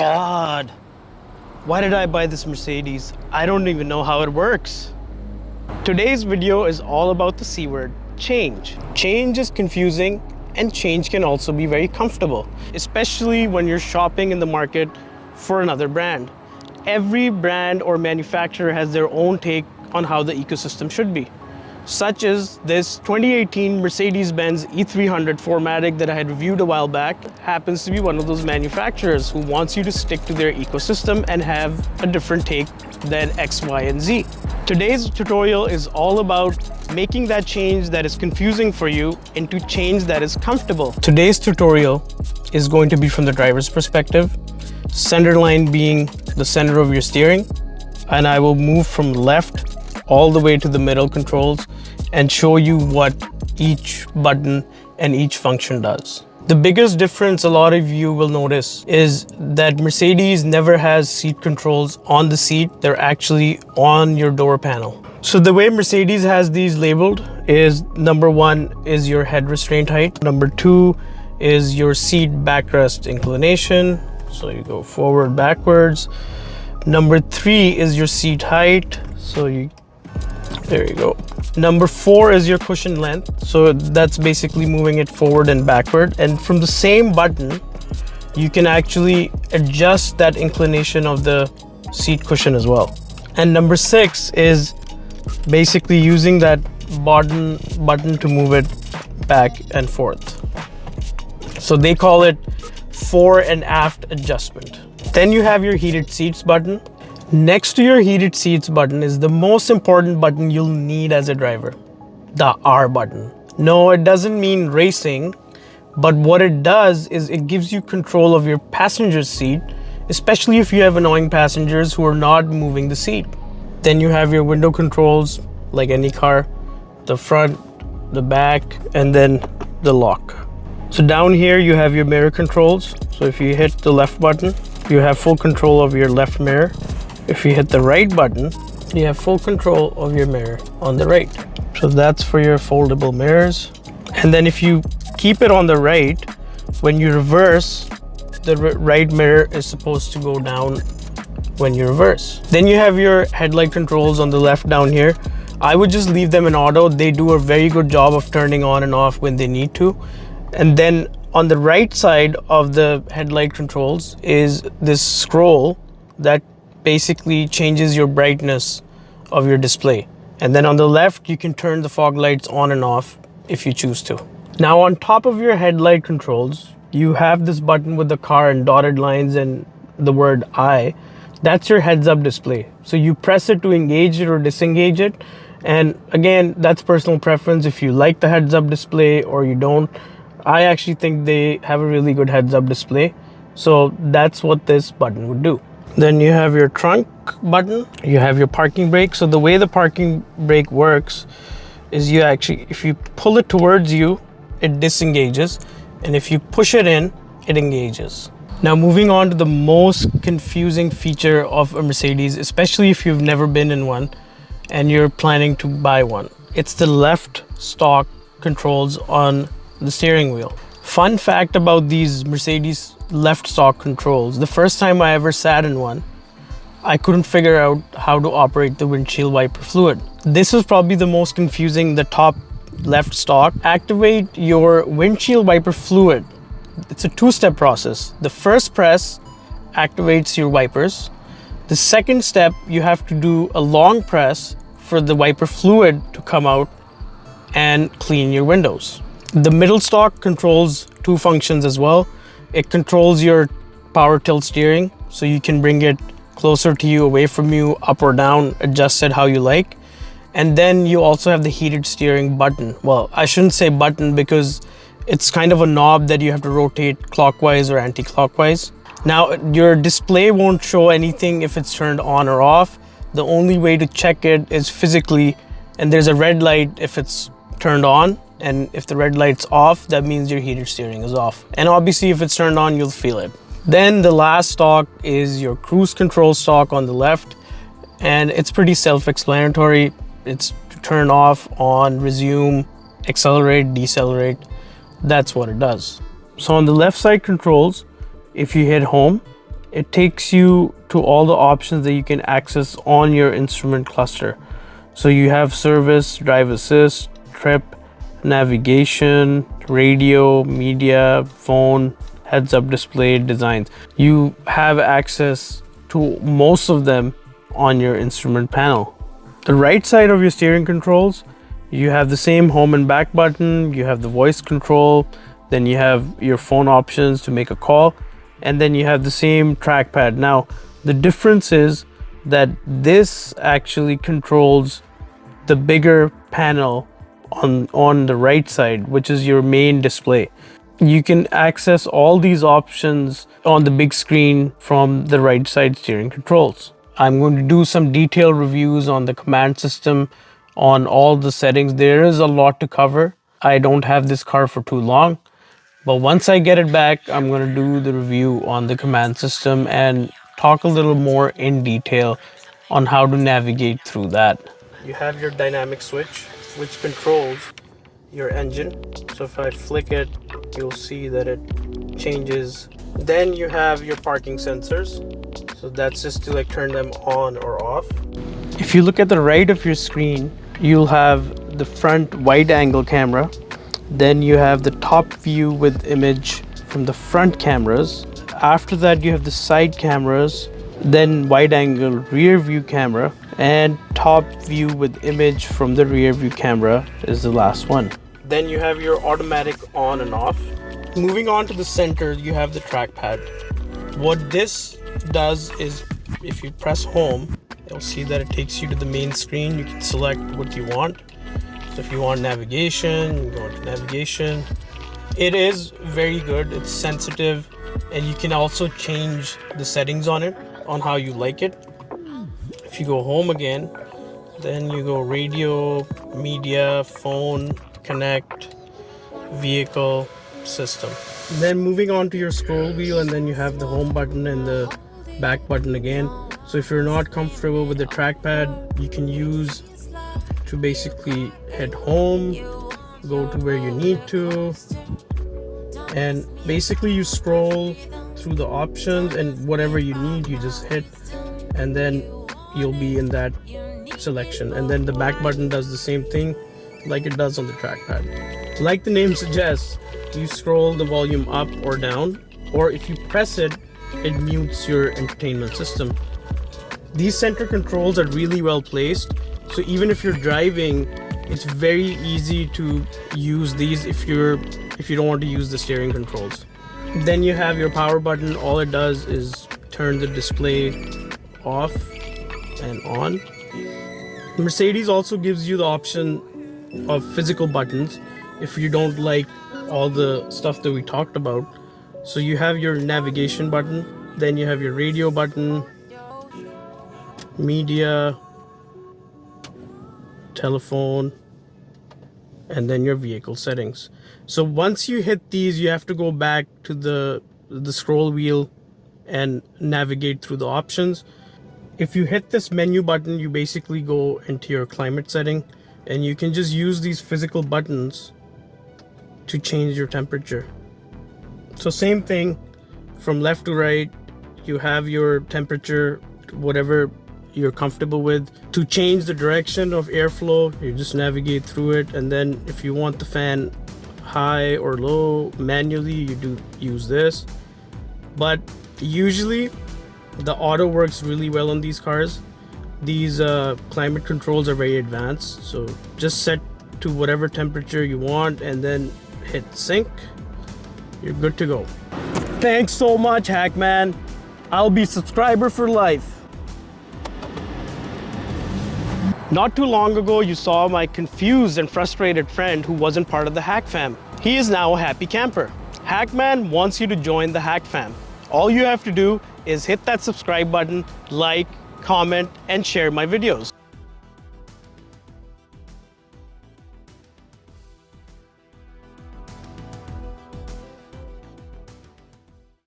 God, why did I buy this Mercedes? I don't even know how it works. Today's video is all about the C word, change. Change is confusing, and change can also be very comfortable, especially when you're shopping in the market for another brand. Every brand or manufacturer has their own take on how the ecosystem should be. Such as this 2018 Mercedes-Benz E300 4MATIC that I had reviewed a while back happens to be one of those manufacturers who wants you to stick to their ecosystem and have a different take than X, Y, and Z. Today's tutorial is all about making that change that is confusing for you into change that is comfortable. Today's tutorial is going to be from the driver's perspective, center line being the center of your steering, and I will move from left all the way to the middle controls and show you what each button and each function does. The biggest difference a lot of you will notice is that Mercedes never has seat controls on the seat. They're actually on your door panel. So the way Mercedes has these labeled is number 1 is your head restraint height. Number 2 is your seat backrest inclination. So you go forward, backwards. Number 3 is your seat height. So there you go. Number 4 is your cushion length. So that's basically moving it forward and backward. And from the same button, you can actually adjust that inclination of the seat cushion as well. And number 6 is basically using that button to move it back and forth. So they call it fore and aft adjustment. Then you have your heated seats button. Next to your heated seats button is the most important button you'll need as a driver, the R button. No, it doesn't mean racing, but what it does is it gives you control of your passenger seat, especially if you have annoying passengers who are not moving the seat. Then you have your window controls, like any car, the front, the back, and then the lock. So down here you have your mirror controls. So if you hit the left button, you have full control of your left mirror. If you hit the right button, you have full control of your mirror on the right. So that's for your foldable mirrors. And then if you keep it on the right, when you reverse, the right mirror is supposed to go down when you reverse. Then you have your headlight controls on the left down here. I would just leave them in auto. They do a very good job of turning on and off when they need to. And then on the right side of the headlight controls is this scroll that basically changes your brightness of your display. And then on the left, you can turn the fog lights on and off if you choose to. Now on top of your headlight controls, you have this button with the car and dotted lines and the word I. That's your heads up display. So you press it to engage it or disengage it. And again, that's personal preference if you like the heads up display or you don't. I actually think they have a really good heads up display. So that's what this button would do. Then you have your trunk button, you have your parking brake. So the way the parking brake works is you actually, if you pull it towards you, it disengages. And if you push it in, it engages. Now moving on to the most confusing feature of a Mercedes, especially if you've never been in one and you're planning to buy one. It's the left stalk controls on the steering wheel. Fun fact about these Mercedes left stalk controls, the first time I ever sat in one, I couldn't figure out how to operate the windshield wiper fluid. This was probably the most confusing, the top left stalk. Activate your windshield wiper fluid. It's a two-step process. The first press activates your wipers. The second step, you have to do a long press for the wiper fluid to come out and clean your windows. The middle stalk controls two functions as well. It controls your power tilt steering, so you can bring it closer to you, away from you, up or down, adjust it how you like. And then you also have the heated steering button. Well, I shouldn't say button because it's kind of a knob that you have to rotate clockwise or anti-clockwise. Now, your display won't show anything if it's turned on or off. The only way to check it is physically, and there's a red light if it's turned on. And if the red light's off, that means your heated steering is off. And obviously if it's turned on, you'll feel it. Then the last stalk is your cruise control stalk on the left. And it's pretty self-explanatory. It's to turn off, on, resume, accelerate, decelerate. That's what it does. So on the left side controls, if you hit home, it takes you to all the options that you can access on your instrument cluster. So you have service, drive assist, trip, navigation, radio, media, phone, heads-up display, designs. You have access to most of them on your instrument panel. The right side of your steering controls, you have the same home and back button, you have the voice control, then you have your phone options to make a call, and then you have the same trackpad. Now, the difference is that this actually controls the bigger panel on the right side, which is your main display. You can access all these options on the big screen from the right side steering controls. I'm going to do some detailed reviews on the command system, on all the settings. There is a lot to cover. I don't have this car for too long, but once I get it back, I'm going to do the review on the command system and talk a little more in detail on how to navigate through that. You have your dynamic switch, which controls your engine. So if I flick it, you'll see that it changes. Then you have your parking sensors. So that's just to like turn them on or off. If you look at the right of your screen, you'll have the front wide angle camera. Then you have the top view with image from the front cameras. After that, you have the side cameras, then wide angle rear view camera, and top view with image from the rear view camera is the last one. Then you have your automatic on and off. Moving on to the center, you have the trackpad. What this does is if you press home, you'll see that it takes you to the main screen. You can select what you want. So if you want navigation, you go into navigation. It is very good. It's sensitive, and you can also change the settings on it, on how you like it. If you go home again, then you go radio, media, phone, connect, vehicle, system. Then moving on to your scroll wheel, and then you have the home button and the back button again. So if you're not comfortable with the trackpad, you can use to basically head home, go to where you need to, and basically you scroll through the options, and whatever you need you just hit, and then you'll be in that selection. And then the back button does the same thing like it does on the trackpad. Like the name suggests, you scroll the volume up or down, or if you press it, it mutes your entertainment system. These center controls are really well placed, so even if you're driving, it's very easy to use these if you don't want to use the steering controls. Then you have your power button. All it does is turn the display off and on. Mercedes also gives you the option of physical buttons if you don't like all the stuff that we talked about. So you have your navigation button, then you have your radio button, media, telephone, and then your vehicle settings. So once you hit these, you have to go back to the scroll wheel and navigate through the options. If you hit this menu button, you basically go into your climate setting, and you can just use these physical buttons to change your temperature. So same thing from left to right, you have your temperature, whatever you're comfortable with. To change the direction of airflow, you just navigate through it, and then if you want the fan high or low manually, you do use this. But usually the auto works really well on these cars. These climate controls are very advanced, so just set to whatever temperature you want and then hit sync. You're good to go. Thanks so much, Hakman. I'll be subscriber for life. Not too long ago, you saw my confused and frustrated friend who wasn't part of the Hack fam. He is now a happy camper. Hakman wants you to join the Hack fam. All you have to do is hit that subscribe button, like, comment, and share my videos.